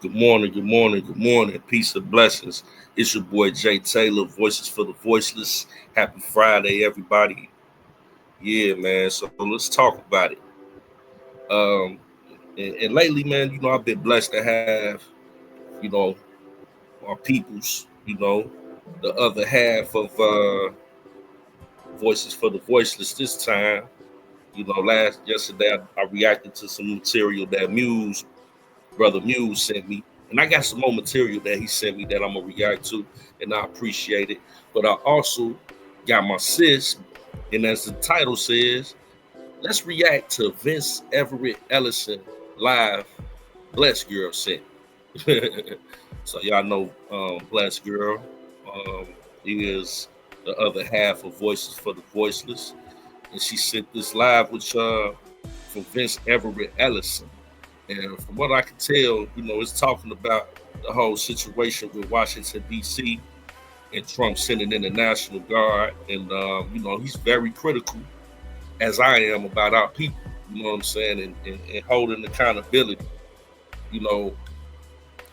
Good morning, good morning, good morning. Peace and blessings. It's your boy Jay Taylor, Voices for the Voiceless. Happy Friday, everybody. Yeah, man. So let's talk about it. Um, and lately, man, I've been blessed to have, you know, our peoples, the other half of Voices for the Voiceless this time. Last yesterday I reacted to some material that Brother Muse sent me. And I got some more material that he sent me that I'm gonna react to, and I appreciate it. But I also got my sis, and as the title says, let's react to Vince Everett Ellison live Blessed Girl sent. So y'all know Blessed Girl. Um, he is the other half of Voices for the Voiceless. And she sent this live with from Vince Everett Ellison. And from what I can tell, it's talking about the whole situation with Washington, D.C. and Trump sending in the National Guard. And, he's very critical, as I am, about our people, you know what I'm saying, and holding accountability, you know.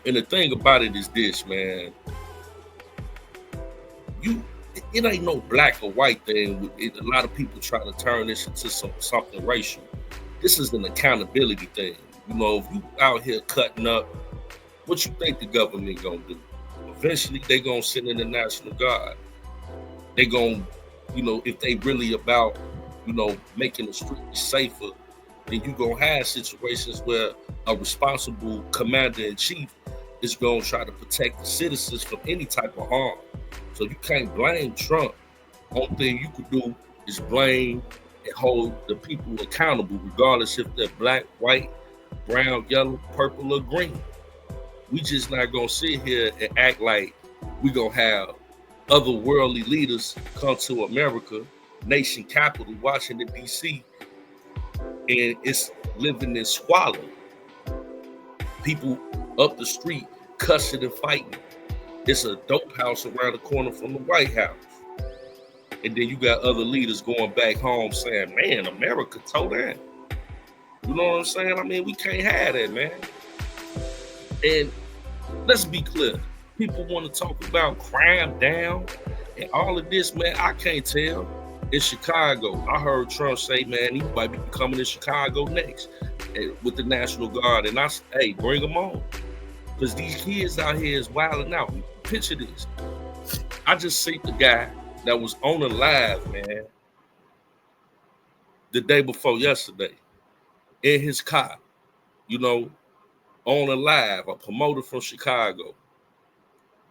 And the thing about it is this, man, you it ain't no black or white thing. A lot of people try to turn this into something racial. This is an accountability thing. If you out here cutting up, what you think the government gonna do? Eventually, they gonna send in the National Guard. They gonna, if they really about, making the streets safer, then you gonna have situations where a responsible commander in chief is gonna try to protect the citizens from any type of harm. So you can't blame Trump. Only thing you could do is blame and hold the people accountable, regardless if they're black, white, brown, yellow, purple, or green. We just not gonna sit here and act like we gonna have otherworldly leaders come to America, nation capital, Washington D.C., and it's living in squalor. People up the street cussing and fighting. It's a dope house around the corner from the White House. And then you got other leaders going back home saying, man, America toe down. You know what I'm saying? I mean, we can't have that, man. And let's be clear. People want to talk about crime down and all of this, man. I can't tell. In Chicago, I heard Trump say, man, he might be coming to Chicago next with the National Guard. And I said, hey, bring them on. Because these kids out here is wilding out. Picture this. I just seen the guy that was on the live, man, the day before yesterday, in his car, on a live, a promoter from Chicago.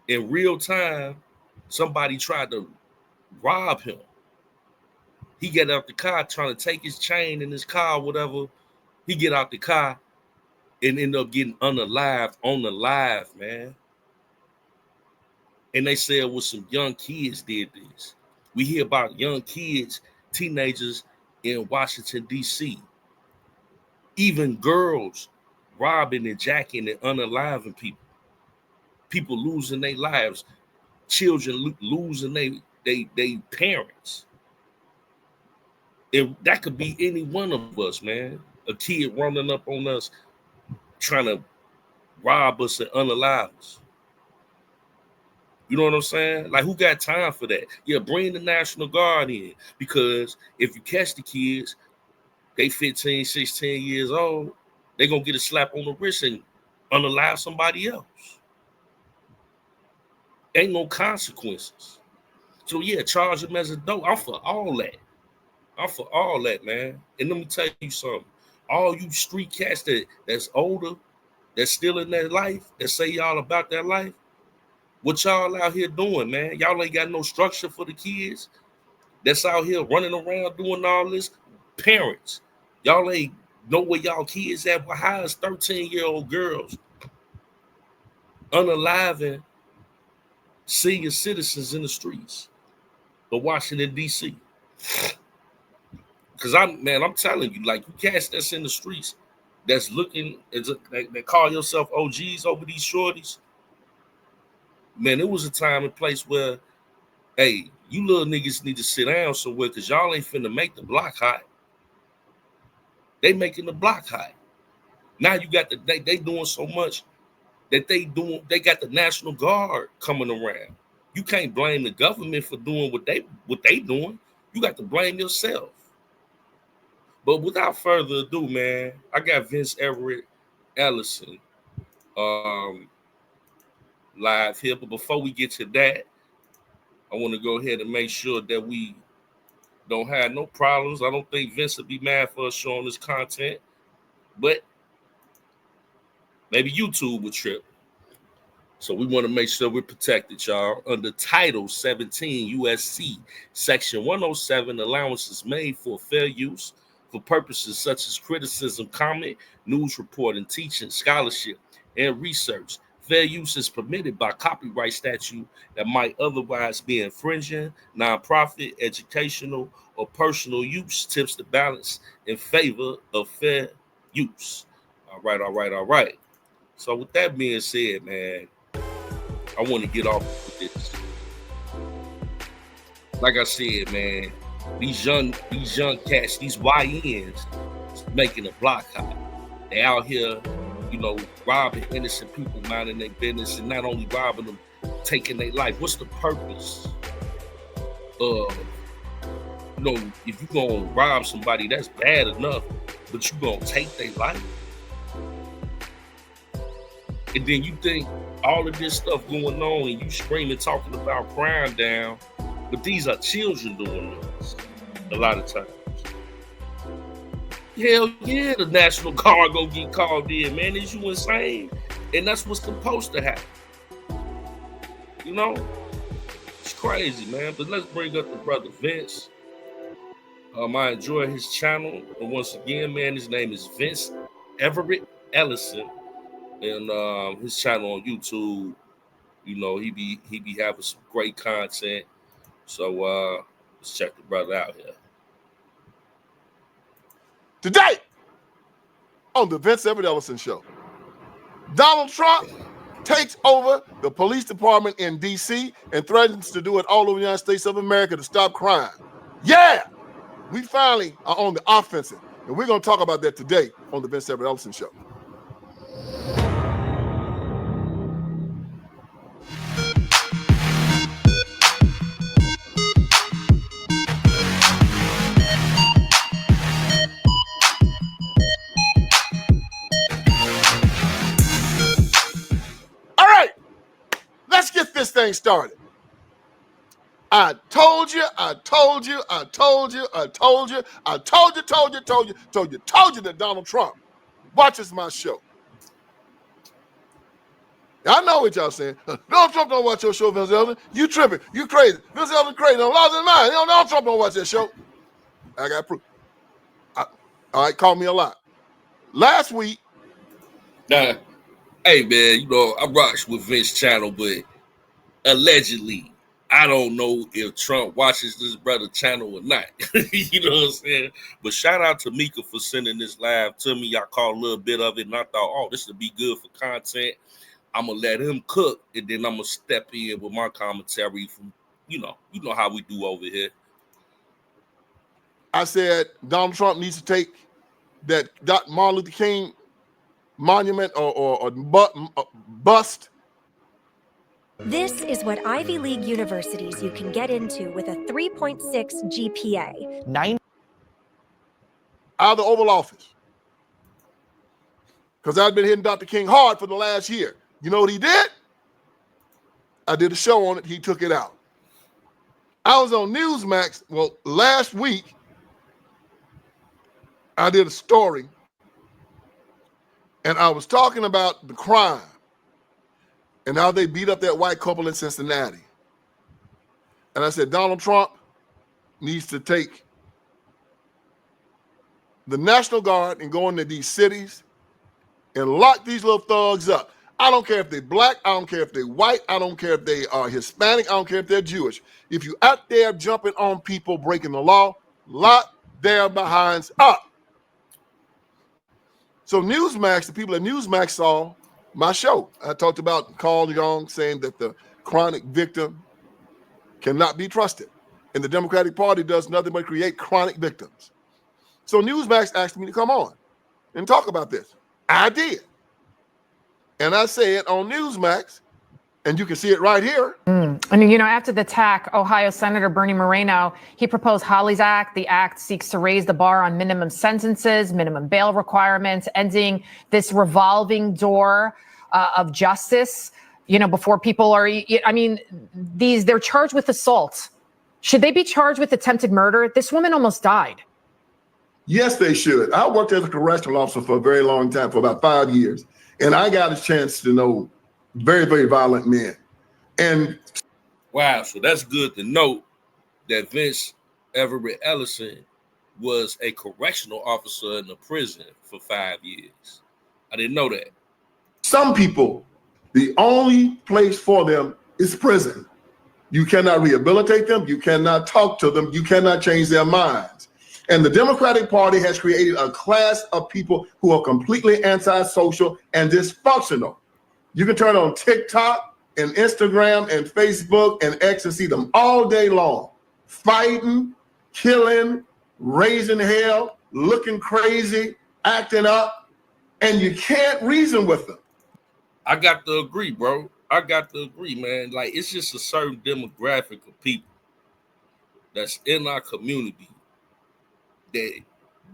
In real time, somebody tried to rob him. He get out the car trying to take his chain in his car, whatever. He get out the car and end up getting unalived on the live, man. And they said it was some young kids did this. We hear about young kids, teenagers in Washington, D.C., even girls robbing and jacking and unaliving people. People losing their lives, children losing they parents. And that could be any one of us, man. A kid running up on us, trying to rob us and unalive us. You know what I'm saying? Like, who got time for that? Yeah, bring the National Guard in. Because if you catch the kids, they 15, 16 years old, they're going to get a slap on the wrist and unalive somebody else. Ain't no consequences. So, yeah, charge them as a dope. I'm for all that. I'm for all that, man. And let me tell you something. All you street cats that's older, that's still in their life, that say y'all about that life, what y'all out here doing, man? Y'all ain't got no structure for the kids that's out here running around doing all this. Parents, y'all ain't know where y'all kids at. But how is 13-year-old girls unaliving senior citizens in the streets of Washington, D.C.? Because I'm telling you, like, you cats that's in the streets that's looking, they call yourself OGs over these shorties. Man, it was a time and place where, hey, you little niggas need to sit down somewhere because y'all ain't finna make the block hot. They making the block hot. Now you got they doing so much that they got the National Guard coming around. You can't blame the government for doing what they doing. You got to blame yourself. But without further ado, man, I got Vince Everett Ellison live here. But before we get to that, I want to go ahead and make sure that we don't have no problems. I don't think Vince would be mad for us showing this content, but maybe YouTube would trip. So we want to make sure we're protected, y'all. Under Title 17 USC Section 107, allowances made for fair use for purposes such as criticism, comment, news reporting, teaching, scholarship, and research. Fair use is permitted by copyright statute that might otherwise be infringing. Nonprofit, educational, or personal use tips the balance in favor of fair use. All right. So with that being said, man, I want to get off with this. Like I said, man, these young cats, these YNs, making a block hot. They out here, robbing innocent people, minding their business, and not only robbing them, taking their life. What's the purpose of, if you're gonna rob somebody, that's bad enough, but you gonna take their life? And then you think all of this stuff going on and you screaming, talking about crime down, but these are children doing this a lot of times. Hell yeah, the National Guard gonna get called in, man. Is you insane? And that's what's supposed to happen. It's crazy, man. But let's bring up the brother Vince. I enjoy his channel. And once again, man, his name is Vince Everett Ellison. And his channel on YouTube, he be having some great content. So let's check the brother out here. Today on the Vince Everett Ellison Show, Donald Trump takes over the police department in D.C. and threatens to do it all over the United States of America to stop crime. Yeah, we finally are on the offensive, and we're going to talk about that today on the Vince Everett Ellison Show. This thing started. I told you that Donald Trump watches my show. I know what y'all saying. Donald Trump don't watch your show, Vince Ellison. You tripping. You crazy. Vince Ellison crazy. Don't lost his mind. Donald Trump don't watch that show. I got proof. All right, call me a lot. Last week. Hey, man, I rocks with Vince's channel, but allegedly, I don't know if Trump watches this brother channel or not. You know what I'm saying? But shout out to Mika for sending this live to me. I caught a little bit of it and I thought, this would be good for content. I'm going to let him cook and then I'm going to step in with my commentary from, you know how we do over here. I said Donald Trump needs to take that Martin Luther King monument or bust. This is what Ivy League universities you can get into with a 3.6 GPA. Out of the Oval Office. Because I've been hitting Dr. King hard for the last year. You know what he did? I did a show on it. He took it out. I was on Newsmax. Well, last week, I did a story. And I was talking about the crime. And how they beat up that white couple in Cincinnati. And I said, Donald Trump needs to take the National Guard and go into these cities and lock these little thugs up. I don't care if they're black. I don't care if they're white. I don't care if they are Hispanic. I don't care if they're Jewish. If you out there jumping on people, breaking the law, lock their behinds up. So Newsmax, the people at Newsmax saw my show. I talked about Carl Young saying that the chronic victim cannot be trusted. And the Democratic Party does nothing but create chronic victims. So Newsmax asked me to come on and talk about this. I did. And I say it on Newsmax, and you can see it right here. And, you know, after the attack, Ohio Senator Bernie Moreno, he proposed Hawley's Act. The act seeks to raise the bar on minimum sentences, minimum bail requirements, ending this revolving door of justice, you know, before people are, I mean, they're charged with assault. Should they be charged with attempted murder? This woman almost died. Yes, they should. I worked as a correctional officer for a very long time, for about 5 years. And I got a chance to know very, very violent men. And wow, so that's good to know that Vince Everett Ellison was a correctional officer in the prison for 5 years. I didn't know that. Some people, the only place for them is prison. You cannot rehabilitate them. You cannot talk to them. You cannot change their minds. And the Democratic Party has created a class of people who are completely antisocial and dysfunctional. You can turn on TikTok and Instagram and Facebook and X and see them all day long, fighting, killing, raising hell, looking crazy, acting up, and you can't reason with them. I got to agree, bro. I got to agree, man. Like, it's just a certain demographic of people that's in our community that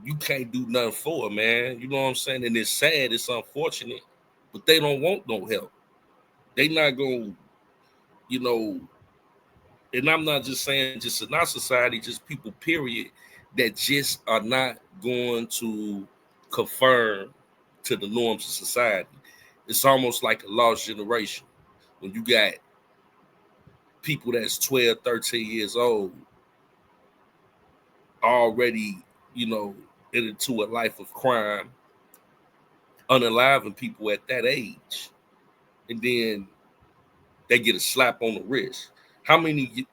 you can't do nothing for, man. You know what I'm saying? And it's sad, it's unfortunate, but they don't want no help. They not gonna, you know, and I'm not just saying just in our society, just people, period, that just are not going to conform to the norms of society. It's almost like a lost generation. When you got people that's 12, 13 years old already, you know, into a life of crime, unaliving people at that age, and then they get a slap on the wrist. How many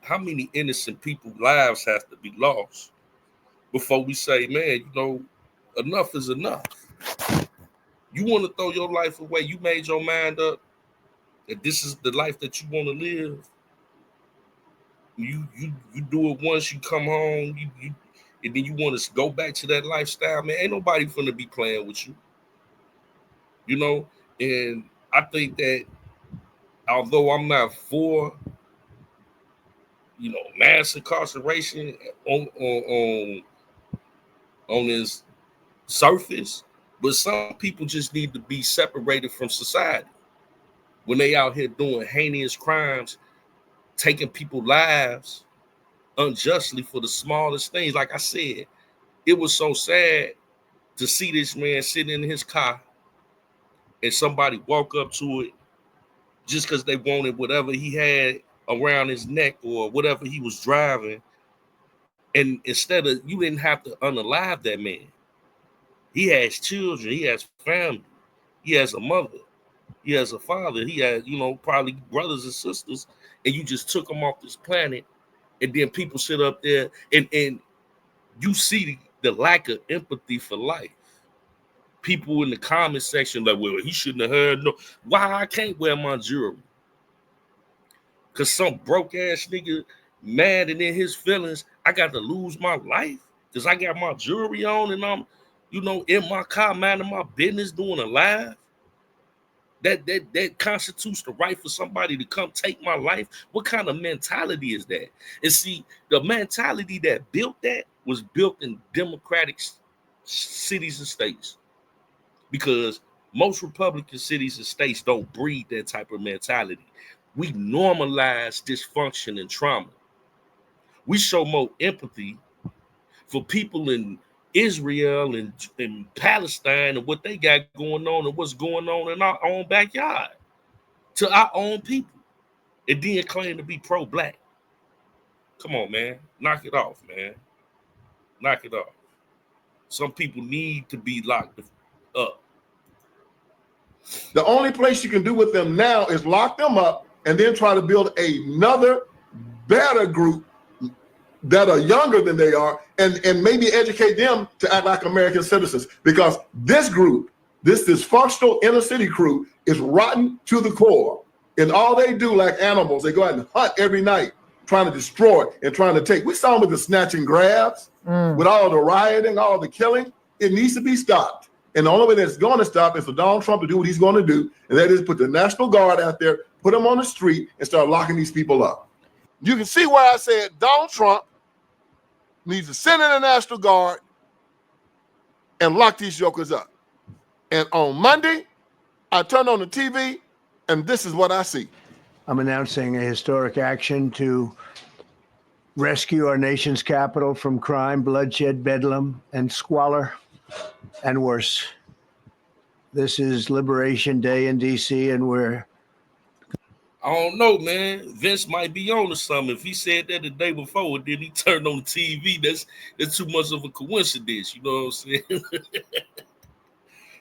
innocent people's lives have to be lost before we say, man, you know, enough is enough? You want to throw your life away? You made your mind up that this is the life that you want to live. You do it once, you come home, you and then you want to go back to that lifestyle, man. Ain't nobody finna be playing with you. You know, and I think that although I'm not for, you know, mass incarceration on this surface, but some people just need to be separated from society when they out here doing heinous crimes, taking people's lives unjustly for the smallest things. Like I said, it was so sad to see this man sitting in his car and somebody walk up to it just because they wanted whatever he had around his neck or whatever he was driving. And instead of, you didn't have to unalive that man. He has children, he has family, he has a mother, he has a father, he has, you know, probably brothers and sisters, and you just took him off this planet. And then people sit up there and you see the lack of empathy for life. People in the comment section like, well, he shouldn't have heard no. Why I can't wear my jewelry? Because some broke ass nigga mad and in his feelings, I got to lose my life because I got my jewelry on and I'm, you know, in my car, minding my business, doing a live. That constitutes the right for somebody to come take my life. What kind of mentality is that? And see, the mentality that built that was built in democratic cities and states, because most Republican cities and states don't breed that type of mentality. We normalize dysfunction and trauma. We show more empathy for people in Israel and Palestine and what they got going on and what's going on in our own backyard to our own people, and then claim to be pro-black. Come on, man. Knock it off, man. Knock it off. Some people need to be locked up. The only place you can do with them now is lock them up and then try to build another better group that are younger than they are, and maybe educate them to act like American citizens. Because this group, this dysfunctional inner city crew, is rotten to the core. And all they do, like animals, they go out and hunt every night, trying to destroy and trying to take. We saw them with the snatch and grabs, with all the rioting, all the killing. It needs to be stopped. And the only way that's going to stop is for Donald Trump to do what he's going to do, and that is put the National Guard out there, put them on the street, and start locking these people up. You can see why I said Donald Trump needs to send in the National Guard and lock these jokers up. And on Monday, I turned on the TV, and this is what I see. I'm announcing a historic action to rescue our nation's capital from crime, bloodshed, bedlam, and squalor, and worse. This is Liberation Day in D.C., and I don't know, man. Vince might be on to something. If he said that the day before, and then he turned on the TV, that's too much of a coincidence. You know what I'm saying?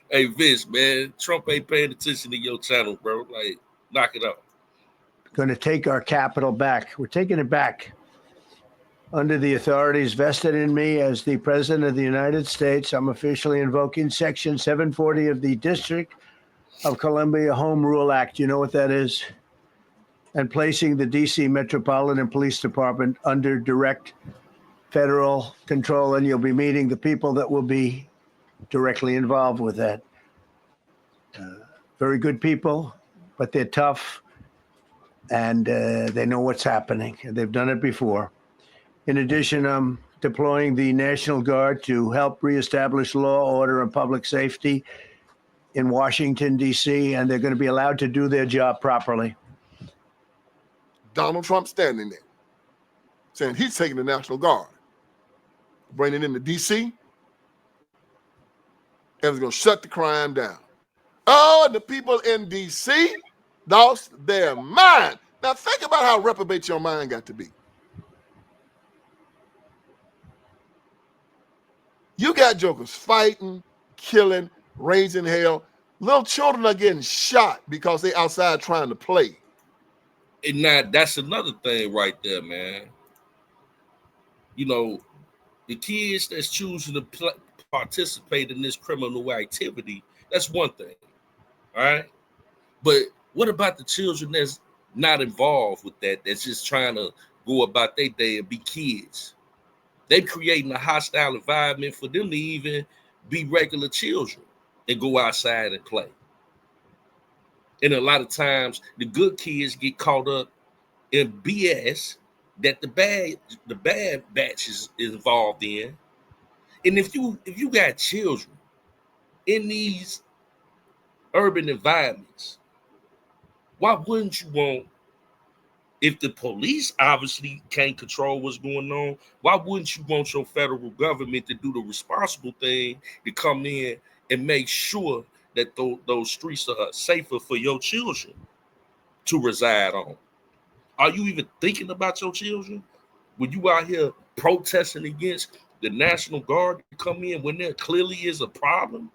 Hey, Vince, man, Trump ain't paying attention to your channel, bro. Like, knock it out. going to take our capital back. We're taking it back. Under the authorities vested in me as the President of the United States, I'm officially invoking Section 740 of the District of Columbia Home Rule Act. You know what that is? And placing the D.C. Metropolitan Police Department under direct federal control. And you'll be meeting the people that will be directly involved with that. Very good people, but they're tough, and they know what's happening. They've done it before. In addition, I'm deploying the National Guard to help reestablish law, order, and public safety in Washington, D.C., and they're going to be allowed to do their job properly. Donald Trump standing there saying he's taking the National Guard, bringing it into D.C., and it's going to shut the crime down. Oh, and the people in D.C. lost their mind. Now, think about how reprobate your mind got to be. You got jokers fighting, killing, raising hell. Little children are getting shot because they outside trying to play. And now that's another thing right there, man. You know, the kids that's choosing to participate in this criminal activity, that's one thing, all right? But what about the children that's not involved with that, that's just trying to go about their day and be kids? They're creating a hostile environment for them to even be regular children and go outside and play. And a lot of times, the good kids get caught up in BS that the bad batch is involved in. And if you got children in these urban environments, why wouldn't you want, if the police obviously can't control what's going on, why wouldn't you want your federal government to do the responsible thing to come in and make sure that those streets are safer for your children to reside on? Are you even thinking about your children when you out here protesting against the National Guard to come in when there clearly is a problem?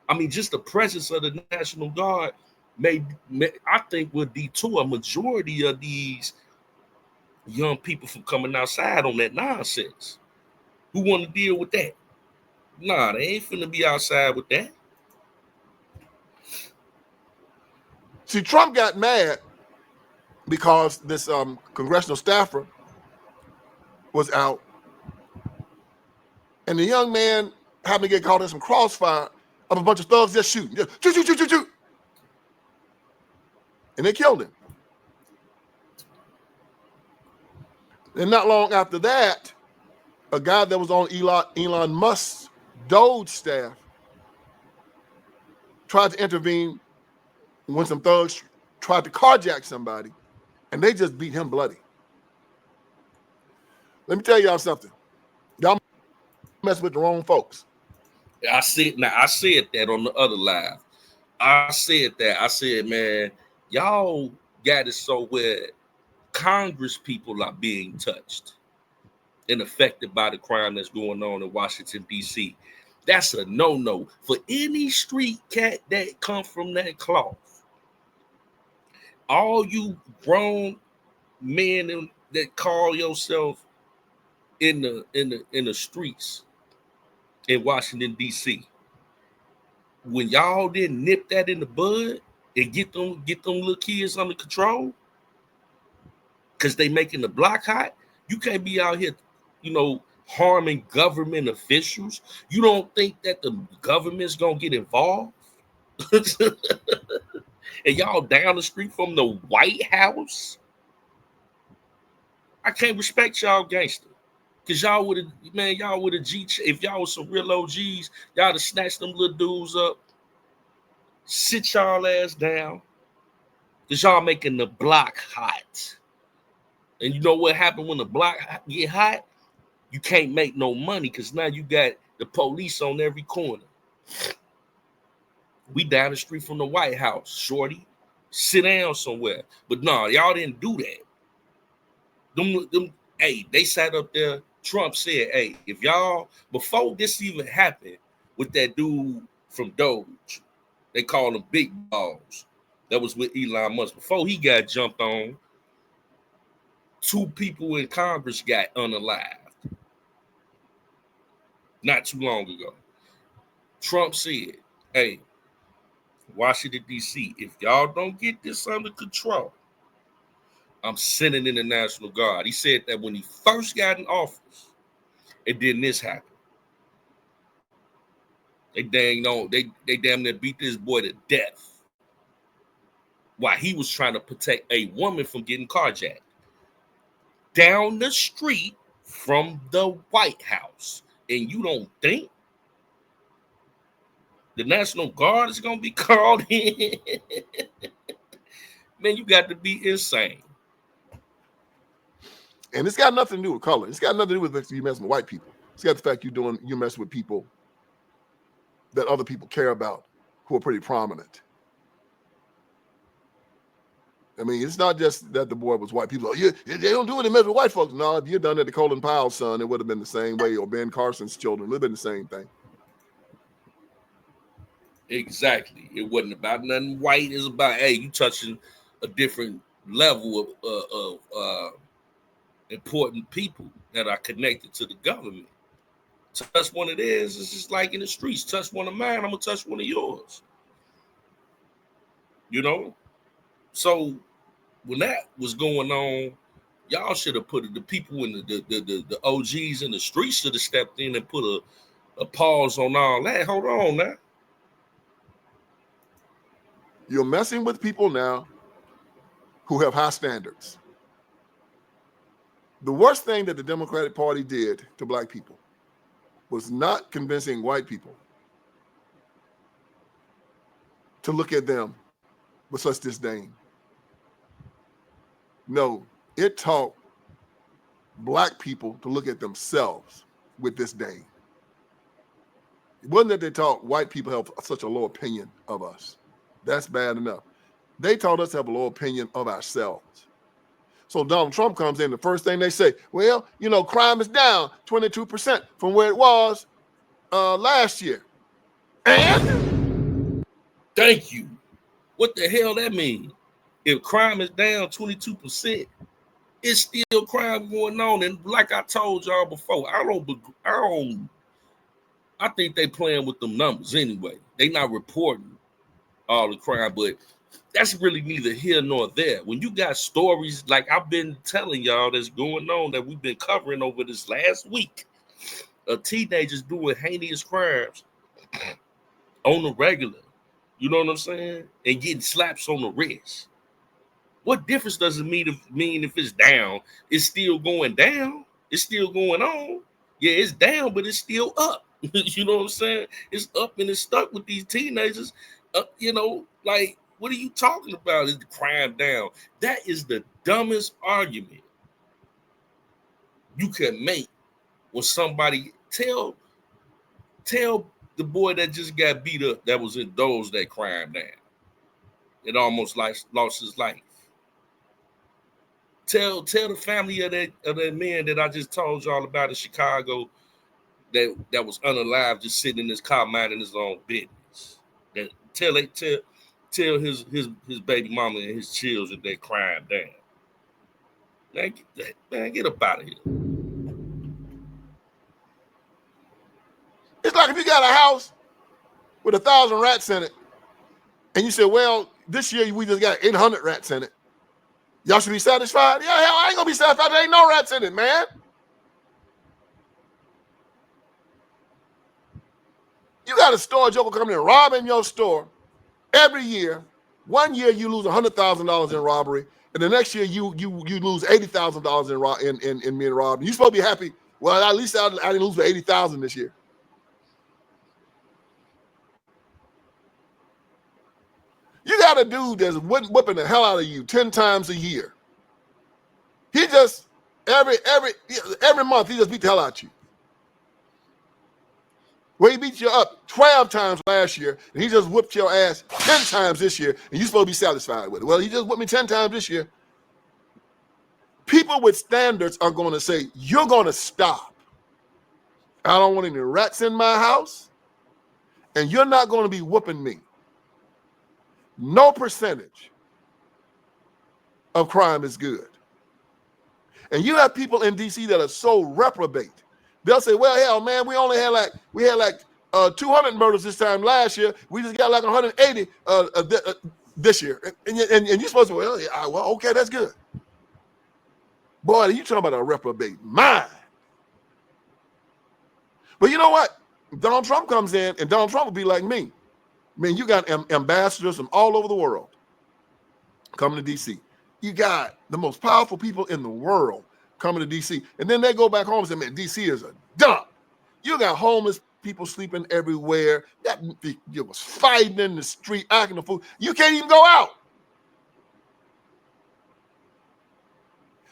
I mean, just the presence of the National Guard may I think will detour a majority of these young people from coming outside on that nonsense. Who want to deal with that? Nah, they ain't finna be outside with that. See, Trump got mad because this congressional staffer was out, and the young man happened to get caught in some crossfire of a bunch of thugs just shooting. Just shoot. And they killed him. And not long after that, a guy that was on Elon Musk's Doge staff tried to intervene when some thugs tried to carjack somebody, and they just beat him bloody. Let me tell y'all something. Y'all mess with the wrong folks. I said that on the other live. I said, man, y'all got it so where Congress people are being touched and affected by the crime that's going on in Washington, D.C. That's a no-no for any street cat that come from that cloth. All you grown men that call yourself in the streets in Washington, D.C., when y'all didn't nip that in the bud and get them little kids under control, because they making the block hot, you can't be out here, harming government officials, you don't think that the government's gonna get involved? And y'all down the street from the White House? I can't respect y'all gangster. Cause y'all would have, man, y'all would have if y'all was some real OGs, y'all have snatched them little dudes up, sit y'all ass down. Cause y'all making the block hot. And you know what happened when the block get hot? You can't make no money because now you got the police on every corner. We down the street from the White House, shorty. Sit down somewhere. But no, y'all didn't do that. Hey, they sat up there. Trump said, hey, if y'all, before this even happened with that dude from Doge, they call him Big Balls. That was with Elon Musk. Before he got jumped on, 2 people in Congress got unalived. Not too long ago. Trump said, hey, Washington, D.C., if y'all don't get this under control, I'm sending in the National Guard. He said that when he first got in office, and then this happened. They damn near beat this boy to death while he was trying to protect a woman from getting carjacked down the street from the White House. And you don't think the National Guard is going to be called in? Man, you got to be insane. And it's got nothing to do with color. It's got nothing to do with you messing with white people. It's got the fact you're messing with people that other people care about who are pretty prominent. I mean, it's not just that the boy was white. People, they don't do it in mess with white folks. No, if you'd done it to Colin Powell's son, it would have been the same way, or Ben Carson's children. It would have been the same thing. Exactly. It wasn't about nothing white. It's about, hey, you touching a different level of important people that are connected to the government. Touch one of theirs, it's just like in the streets. Touch one of mine, I'm going to touch one of yours. You know? So when that was going on, y'all should have put the people in the OGs in the streets should have stepped in and put a pause on all that. Hold on now. You're messing with people now who have high standards. The worst thing that the Democratic Party did to black people was not convincing white people to look at them with such disdain. No, it taught black people to look at themselves with disdain. It wasn't that they taught white people have such a low opinion of us. That's bad enough. They taught us to have a low opinion of ourselves. So Donald Trump comes in, the first thing they say, well, you know, crime is down 22% from where it was last year. And? Thank you. What the hell that mean? If crime is down 22%, it's still crime going on. And like I told y'all before, I think they playing with them numbers anyway. They not reporting all the crime, but that's really neither here nor there. When you got stories like I've been telling y'all that's going on that we've been covering over this last week of teenagers doing heinous crimes on the regular, you know what I'm saying? And getting slaps on the wrist. What difference does it mean if it's down? It's still going down. It's still going on. Yeah, it's down, but it's still up. You know what I'm saying? It's up and it's stuck with these teenagers. You know, like, what are you talking about? Is the crime down? That is the dumbest argument you can make when somebody tell the boy that just got beat up that was in those that crime down. It almost lost his life. Tell the family of that man that I just told y'all about in Chicago that was unalive, just sitting in his car minding his own business. That tell his baby mama and his children that crime down. Man, get up out of here. It's like if you got a house with 1,000 rats in it, and you say, well, this year we just got 800 rats in it. Y'all should be satisfied? Yeah, hell, I ain't gonna be satisfied. There ain't no rats in it, man. You got a store joker coming in robbing your store every year. 1 year you lose $100,000 in robbery, and the next year you lose $80,000 in being robbed. You supposed to be happy. Well, at least I didn't lose for $80,000 this year. You got a dude that's whipping the hell out of you 10 times a year. He just every month he just beat the hell out of you. Well, he beat you up 12 times last year, and he just whipped your ass 10 times this year, and you're supposed to be satisfied with it. Well, he just whipped me 10 times this year. People with standards are going to say, you're going to stop. I don't want any rats in my house, and you're not going to be whooping me. No percentage of crime is good. And you have people in D.C. that are so reprobate. They'll say, well, hell, man, we had like 200 murders this time last year. We just got like 180 this year. And you're supposed to, well, yeah, well, okay, that's good. Boy, you talking about a reprobate mind. But you know what? Donald Trump comes in, and Donald Trump will be like me. Man, you got ambassadors from all over the world coming to D.C. You got the most powerful people in the world coming to D.C. And then they go back home and say, man, D.C. is a dump. You got homeless people sleeping everywhere. You was fighting in the street, acting a fool. You can't even go out.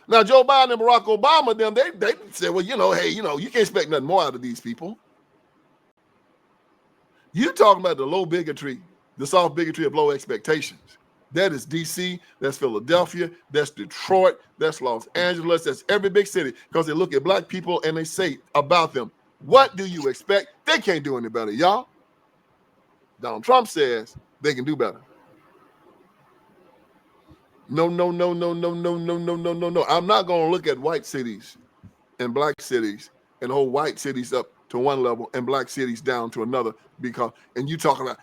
Now, Joe Biden and Barack Obama, them, they said, well, hey, you can't expect nothing more out of these people. You talking about the low bigotry, the soft bigotry of low expectations. That is D.C., that's Philadelphia, that's Detroit, that's Los Angeles, that's every big city, because they look at black people and they say about them, what do you expect? They can't do any better, y'all. Donald Trump says they can do better. No. I'm not going to look at white cities and black cities and hold white cities up to one level and black cities down to another, because, and you talking about,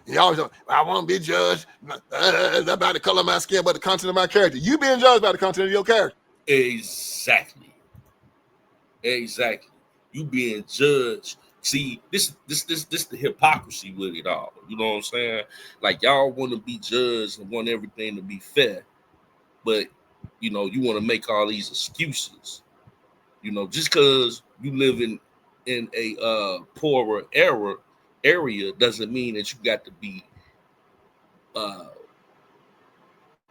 I want to be judged not by the color of my skin, but the content of my character. You being judged by the content of your character. Exactly. You being judged. See, this the hypocrisy with it all. You know what I'm saying? Like, y'all want to be judged and want everything to be fair, but you want to make all these excuses. Just because you live in a poorer area doesn't mean that you got to be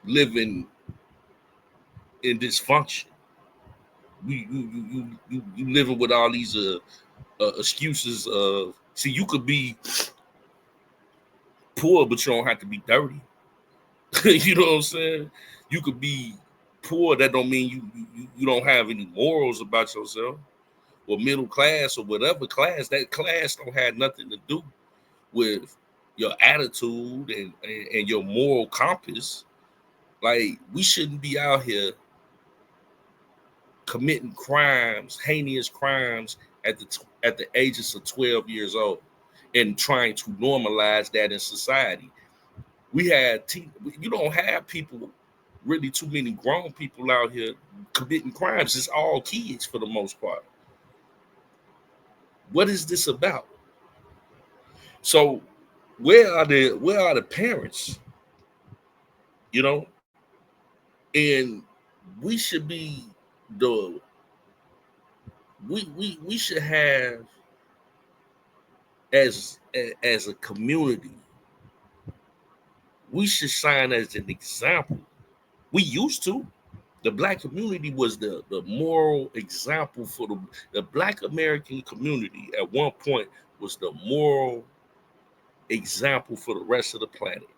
living in dysfunction. You living with all these excuses of, see, you could be poor, but you don't have to be dirty. You know what I'm saying? You could be poor, that don't mean you don't have any morals about yourself. Or middle class or whatever class, that class don't have nothing to do with your attitude and your moral compass. Like, we shouldn't be out here committing crimes, heinous crimes at the ages of 12 years old and trying to normalize that in society. You don't have people, really too many grown people out here committing crimes. It's all kids for the most part. What is this about? So where are the parents? And we should be we should have, as a community, we should shine as an example. We used to. The black community was the moral example for the black American community at one point was the moral example for the rest of the planet.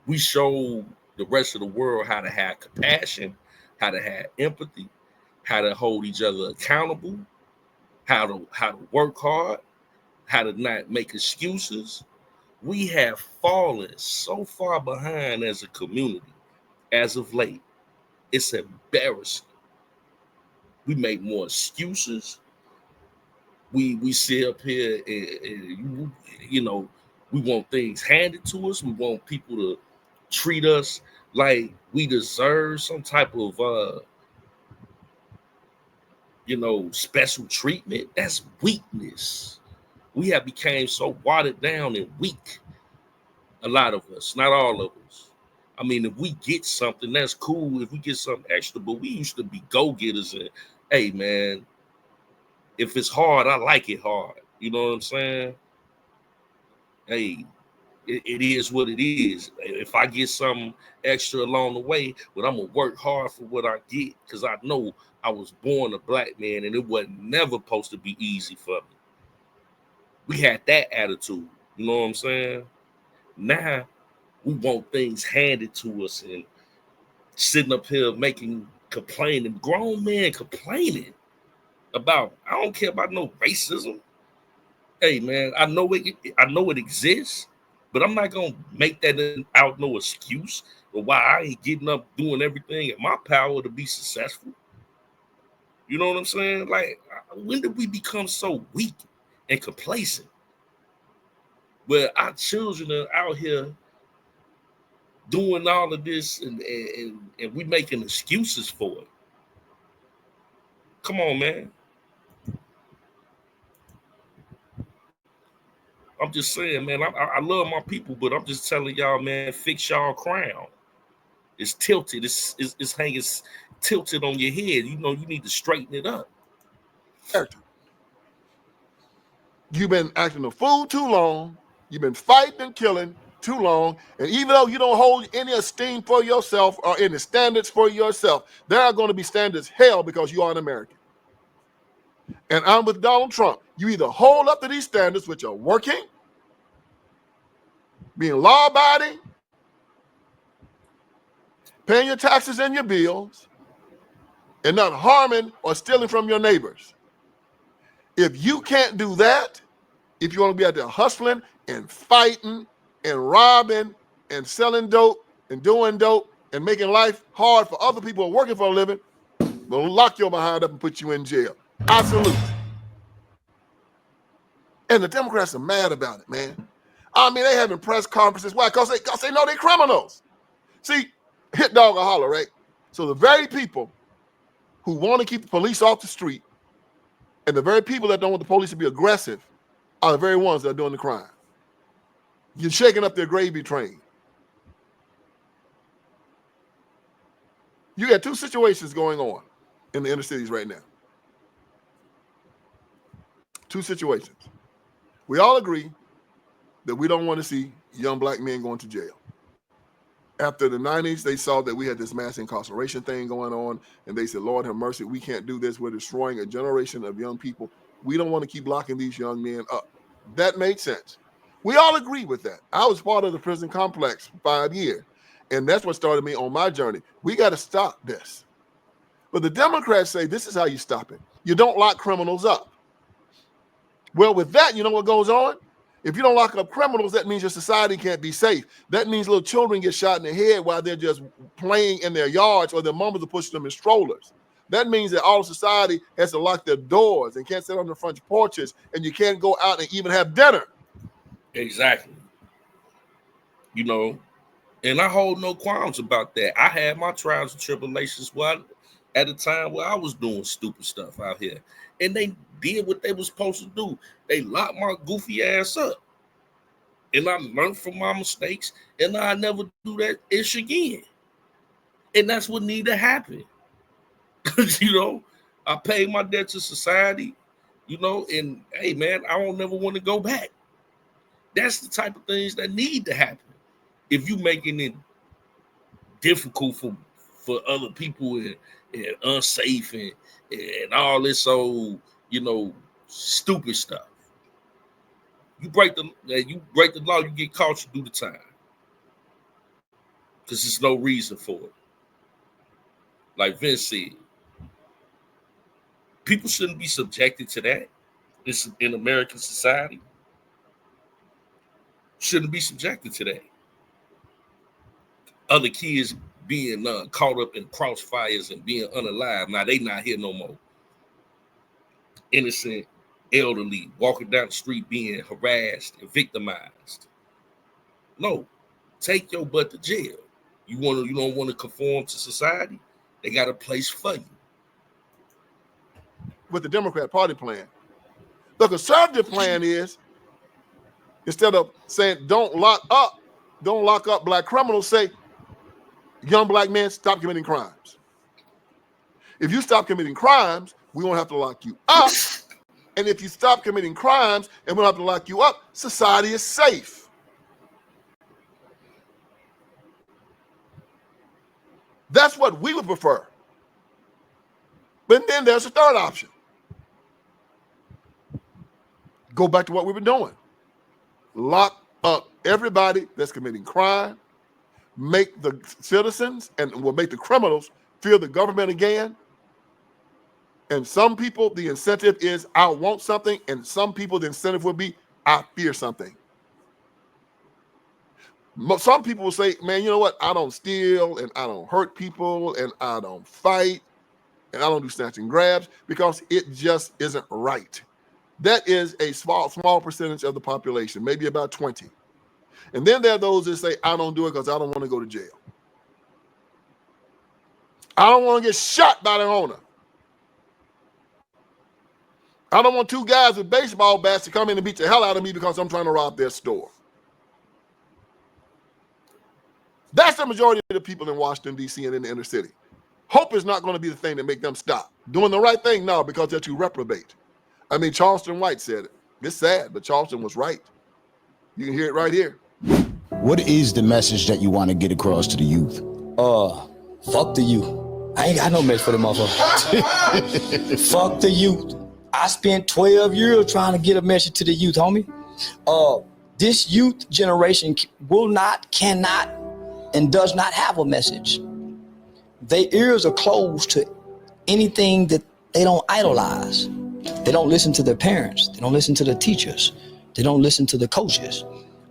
We showed the rest of the world how to have compassion, how to have empathy, how to hold each other accountable, how to work hard, how to not make excuses. We have fallen so far behind as a community as of late. It's embarrassing. We make more excuses. We sit up here and we want things handed to us. We want people to treat us like we deserve some type of special treatment. That's weakness. We have become so watered down and weak. A lot of us, not all of us. I mean, if we get something, that's cool. If we get something extra, but we used to be go-getters and, hey, man, if it's hard, I like it hard. You know what I'm saying? Hey, it is what it is. If I get something extra along the way, but I'm going to work hard for what I get because I know I was born a black man and it wasn't never supposed to be easy for me. We had that attitude. You know what I'm saying? Now, we want things handed to us and sitting up here complaining, grown men complaining about, I don't care about no racism. Hey man, I know it exists, but I'm not gonna make that out no excuse for why I ain't getting up doing everything in my power to be successful. You know what I'm saying? Like, when did we become so weak and complacent? Where our children are out here doing all of this and we making excuses for it. Come on, man. I'm just saying, man, I love my people, but I'm just telling y'all, man, fix y'all crown. It's tilted. It's hanging tilted on your head. You need to straighten it up. You've been acting a fool too long. You've been fighting and killing too long. And even though you don't hold any esteem for yourself or any standards for yourself, there are going to be standards held because you are an American. And I'm with Donald Trump. You either hold up to these standards, which are working, being law-abiding, paying your taxes and your bills, and not harming or stealing from your neighbors. If you can't do that, if you want to be out there hustling and fighting and robbing and selling dope and doing dope and making life hard for other people who are working for a living, we'll lock your behind up and put you in jail. I salute. And the Democrats are mad about it, man. I mean, they having press conferences. Why? Because they know they're criminals. See, hit dog or holler, right? So the very people who want to keep the police off the street and the very people that don't want the police to be aggressive are the very ones that are doing the crime. You're shaking up their gravy train. You got two situations going on in the inner cities right now. Two situations. We all agree that we don't want to see young black men going to jail. After the 90s, they saw that we had this mass incarceration thing going on, and they said, Lord have mercy, we can't do this. We're destroying a generation of young people. We don't want to keep locking these young men up. That made sense. We all agree with that. I was part of the prison complex for 5 years, and that's what started me on my journey. We got to stop this. But the Democrats say this is how you stop it. You don't lock criminals up. Well, with that, you know what goes on? If you don't lock up criminals, that means your society can't be safe. That means little children get shot in the head while they're just playing in their yards or their mamas are pushing them in strollers. That means that all of society has to lock their doors and can't sit on the front porches, and you can't go out and even have dinner. Exactly. And I hold no qualms about that. I had my trials and tribulations at a time where I was doing stupid stuff out here. And they did what they were supposed to do. They locked my goofy ass up. And I learned from my mistakes, and I never do that ish again. And that's what needed to happen. I paid my debt to society, and hey man, I don't never want to go back. That's the type of things that need to happen. If you making it difficult for other people and unsafe and all this old, stupid stuff. You break the law, you get caught, you do the time. Because there's no reason for it. Like Vince said, people shouldn't be subjected to that. This in American society. Shouldn't be subjected to that. Other kids being caught up in crossfires and being unalive. Now they not here no more. Innocent elderly walking down the street being harassed and victimized. No, take your butt to jail. You don't want to conform to society? They got a place for you. with the Democrat Party plan. The conservative plan is, instead of saying don't lock up black criminals, say young black men, stop committing crimes. If you stop committing crimes, we won't have to lock you up. And if you stop committing crimes and we don't have to lock you up, society is safe. That's what we would prefer. But then there's a third option. Go back to what we've been doing. Lock up everybody that's committing crime, make the citizens and will make the criminals fear the government again. And some people, the incentive is I want something, and some people, the incentive will be I fear something. Some people will say, man, you know what? I don't steal, and I don't hurt people, and I don't fight, and I don't do snatch and grabs because it just isn't right. That is a small percentage of the population, maybe about 20. And then there are those that say, I don't do it because I don't want to go to jail. I don't want to get shot by their owner. I don't want two guys with baseball bats to come in and beat the hell out of me because I'm trying to rob their store. That's the majority of the people in Washington, D.C. and in the inner city. Hope is not going to be the thing that make them stop. Doing the right thing now because they're too reprobate. I mean, Charleston White said it. It's sad, but Charleston was right. You can hear it right here. What is the message that you want to get across to the youth? Fuck the youth. I ain't got no message for them motherfuckers. Fuck the youth. I spent 12 years trying to get a message to the youth, homie. This youth generation cannot, and does not have a message. Their ears are closed to anything that they don't idolize. They don't listen to their parents. They don't listen to the teachers. They don't listen to the coaches.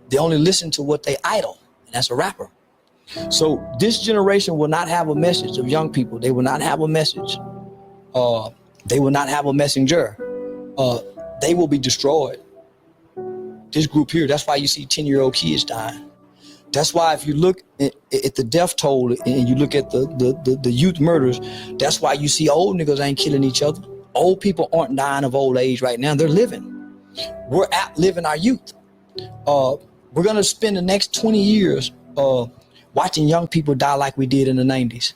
They only listen to what they idol, and that's a rapper. So this generation will not have a message of young people. They will not have a message. They will not have a messenger. They will be destroyed. This group here, that's why you see 10-year-old kids dying. That's why if you look at the death toll and you look at the youth murders, that's why you see old niggas ain't killing each other. Old people aren't dying of old age right now. They're living. We're outliving our youth. We're going to spend the next 20 years watching young people die like we did in the 90s,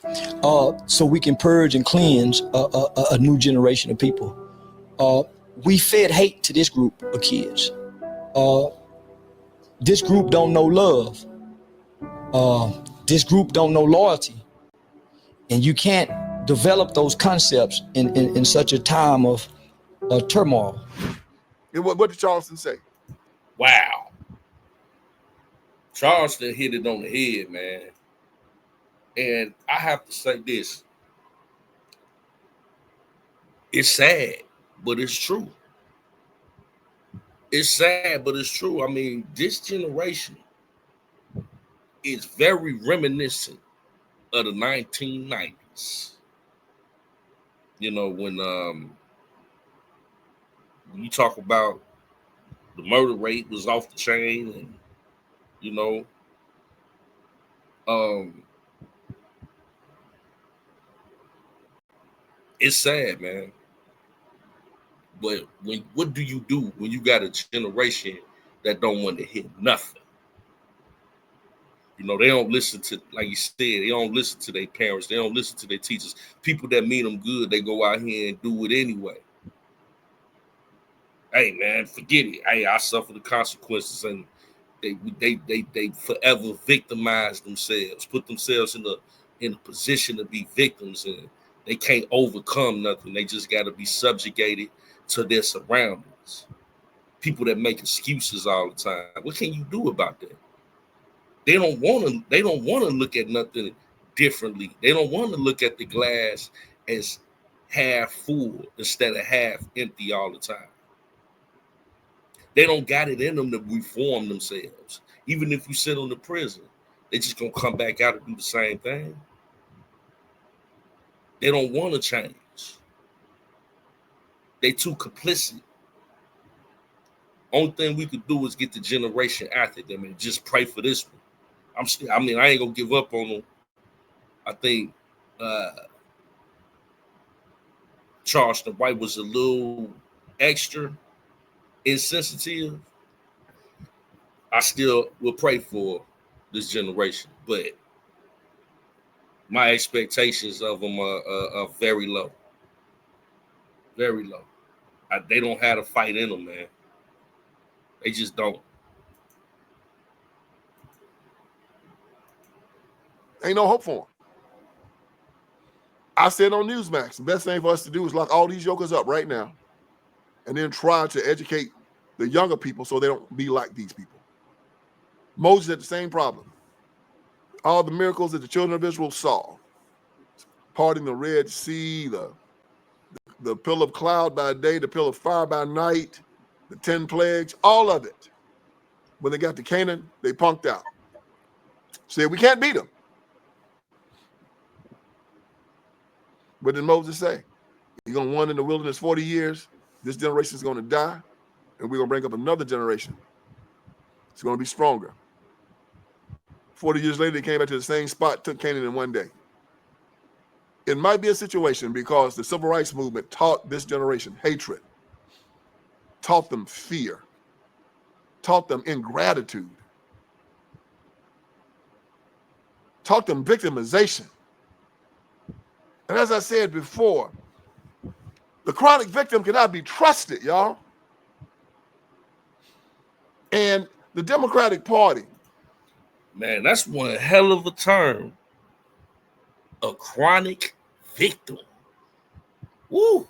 so we can purge and cleanse a new generation of people. We fed hate to this group of kids. This group don't know love. This group don't know loyalty. And you can't develop those concepts in such a time of turmoil. And what did Charleston say? Wow. Charleston hit it on the head, man. And I have to say this. It's sad, but it's true. It's sad, but it's true. I mean, this generation is very reminiscent of the 1990s. You know, when you talk about the murder rate was off the chain, and you know, it's sad, man. But what do you do when you got a generation that don't want to hear nothing? You know, they don't listen to, like you said, they don't listen to their parents. They don't listen to their teachers. People that mean them good, they go out here and do it anyway. Hey, man, forget it. Hey, I suffer the consequences, and they forever victimize themselves, put themselves in a position to be victims, and they can't overcome nothing. They just got to be subjugated to their surroundings. People that make excuses all the time. What can you do about that? They don't want to look at nothing differently. They don't want to look at the glass as half full instead of half empty all the time. They don't got it in them to reform themselves. Even if you sit on the prison, they just gonna come back out and do the same thing. They don't want to change. They too complicit. Only thing we could do is get the generation after them and just pray for this one. I ain't gonna give up on them. I think Charleston White was a little extra insensitive, I still will pray for this generation. But my expectations of them are very low. Very low. They don't have a fight in them, man. They just don't. Ain't no hope for them. I said on Newsmax, the best thing for us to do is lock all these jokers up right now and then try to educate the younger people so they don't be like these people. Moses had the same problem. All the miracles that the children of Israel saw, parting the Red Sea, the pillar of cloud by day, the pillar of fire by night, the 10 plagues, all of it. When they got to Canaan, they punked out. Said, we can't beat them. What did Moses say? You're going to wander in the wilderness 40 years. This generation is going to die, and we're going to bring up another generation. It's going to be stronger. 40 years later, they came back to the same spot, took Canaan in one day. It might be a situation because the civil rights movement taught this generation hatred, taught them fear, taught them ingratitude, taught them victimization. And as I said before, the chronic victim cannot be trusted, y'all. And the Democratic Party. Man, that's one hell of a term. A chronic victim. Woo.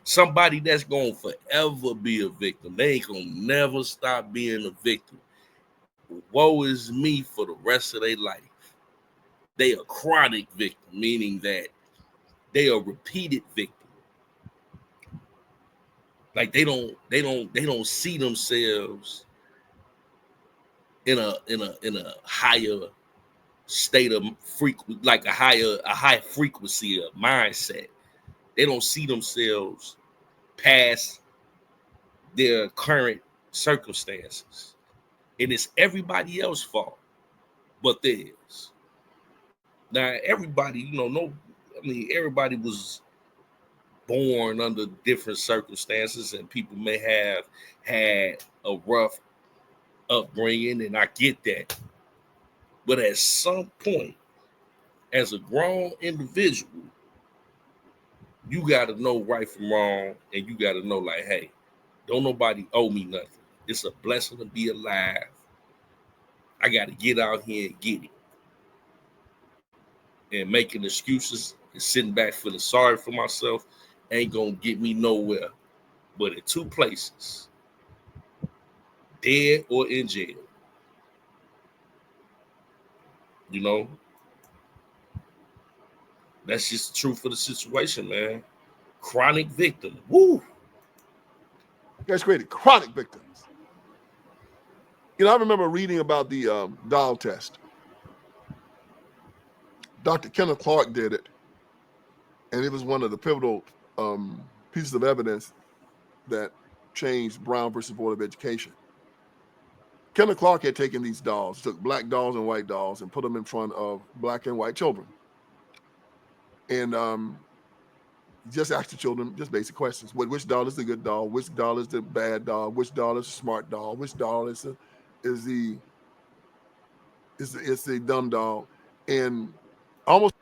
Somebody that's going to forever be a victim. They ain't going to never stop being a victim. Woe is me for the rest of their life. They a chronic victim, meaning that they are repeated victim. Like they don't see themselves in a higher state of like a high frequency of mindset. They don't see themselves past their current circumstances. And it's everybody else's fault but theirs. Now, everybody, everybody was born under different circumstances, and people may have had a rough upbringing, and I get that. But at some point, as a grown individual, you got to know right from wrong, and you got to know, like, hey, don't nobody owe me nothing. It's a blessing to be alive. I got to get out here and get it. And making excuses and sitting back feeling sorry for myself ain't gonna get me nowhere but in two places: dead or in jail. You know, that's just the truth of the situation, man. Chronic victim. Woo. You guys created chronic victims. I remember reading about the doll test. Dr. Kenneth Clark did it, and it was one of the pivotal pieces of evidence that changed Brown versus Board of Education. Kenneth Clark had taken these dolls, took black dolls and white dolls, and put them in front of black and white children. And just asked the children just basic questions. Which doll is the good doll? Which doll is the bad doll? Which doll is the smart doll? Which doll is the dumb doll? And almost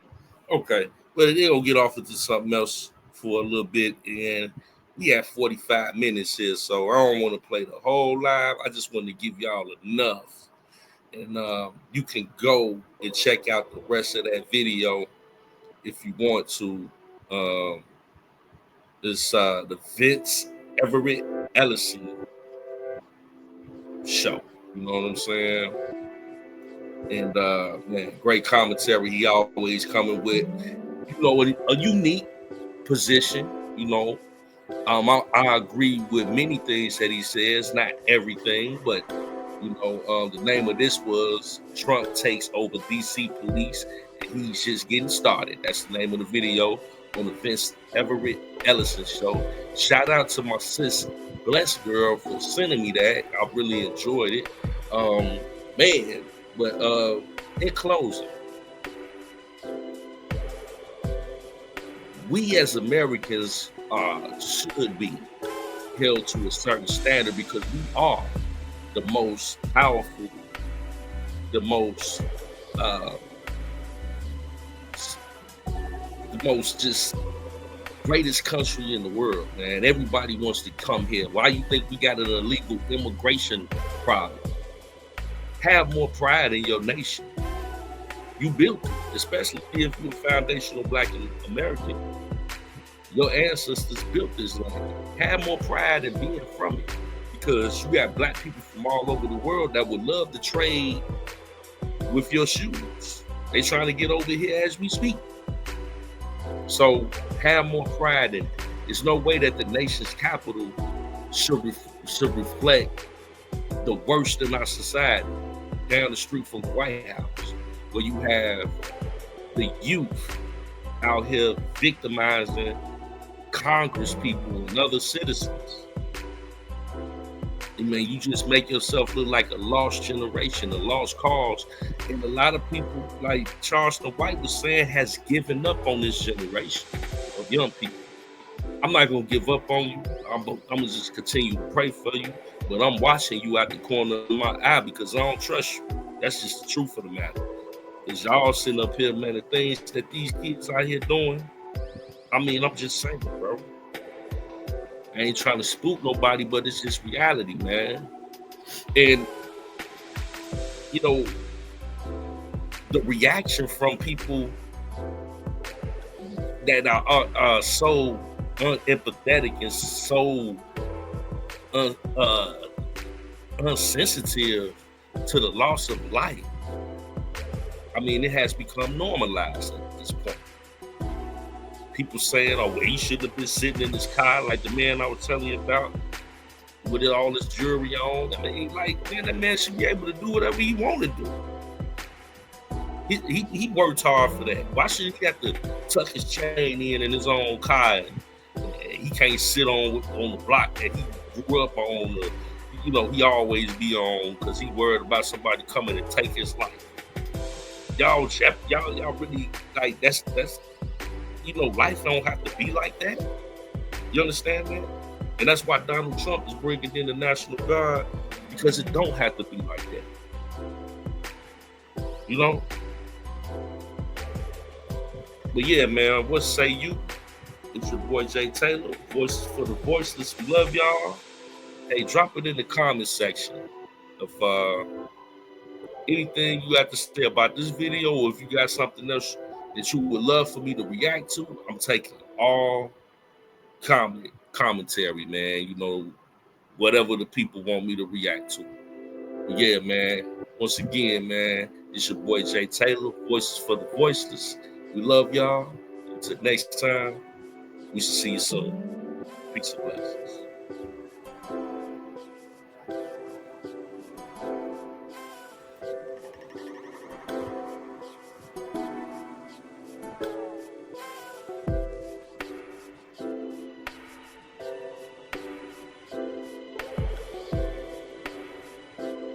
okay, but they're gonna get off into something else for a little bit, and we have 45 minutes here, so I don't want to play the whole live. I just want to give y'all enough, and you can go and check out the rest of that video if you want to. It's the Vince Everett Ellison show. You know what I'm saying? And man, great commentary. He always coming with, a unique position. I agree with many things that he says, not everything, but the name of this was Trump Takes Over DC Police, and he's just getting started. That's the name of the video on the Vince Everett Ellison show. Shout out to my sis Bless Girl for sending me that. I really enjoyed it. Man. But in closing, we as Americans should be held to a certain standard because we are the most powerful, the most just greatest country in the world, man. Everybody wants to come here. Why you think we got an illegal immigration problem? Have more pride in your nation. You built it, especially if you're a foundational Black American. Your ancestors built this land. Have more pride in being from it, because you got Black people from all over the world that would love to trade with your shoes. They trying to get over here as we speak. So have more pride in it. There's no way that the nation's capital should reflect the worst in our society. Down the street from the White House, where you have the youth out here victimizing Congress people and other citizens. I mean, you just make yourself look like a lost generation, a lost cause. And a lot of people, like Charleston White was saying, has given up on this generation of young people. I'm not going to give up on you. I'm going to just continue to pray for you. But I'm watching you out the corner of my eye because I don't trust you. That's just the truth of the matter. Is y'all sitting up here, man, the things that these kids out here doing. I mean, I'm just saying, bro. I ain't trying to spook nobody, but it's just reality, man. And, you know, the reaction from people that are so unempathetic and so unsensitive to the loss of life. I mean, it has become normalized at this point. People saying, oh, well, he should have been sitting in his car like the man I was telling you about with all his jewelry on. I mean, like, man, that man should be able to do whatever he want to do. He worked hard for that. Why should he have to tuck his chain in his own car? And he can't sit on the block that he grew up on. You know, he always be on because he worried about somebody coming and take his life. Y'all really, like, that's you know, life don't have to be like that. You understand that? And that's why Donald Trump is bringing in the National Guard, because it don't have to be like that. You know? But yeah, man, what say you? It's your boy Jay Taylor, Voices for the Voiceless. We love y'all. Hey, drop it in the comment section of anything you have to say about this video, or if you got something else that you would love for me to react to. I'm taking all commentary, man. You know, whatever the people want me to react to. But yeah, man. Once again, man, it's your boy Jay Taylor, Voices for the Voiceless. We love y'all. Until next time, we shall see you soon. Peace and blessings.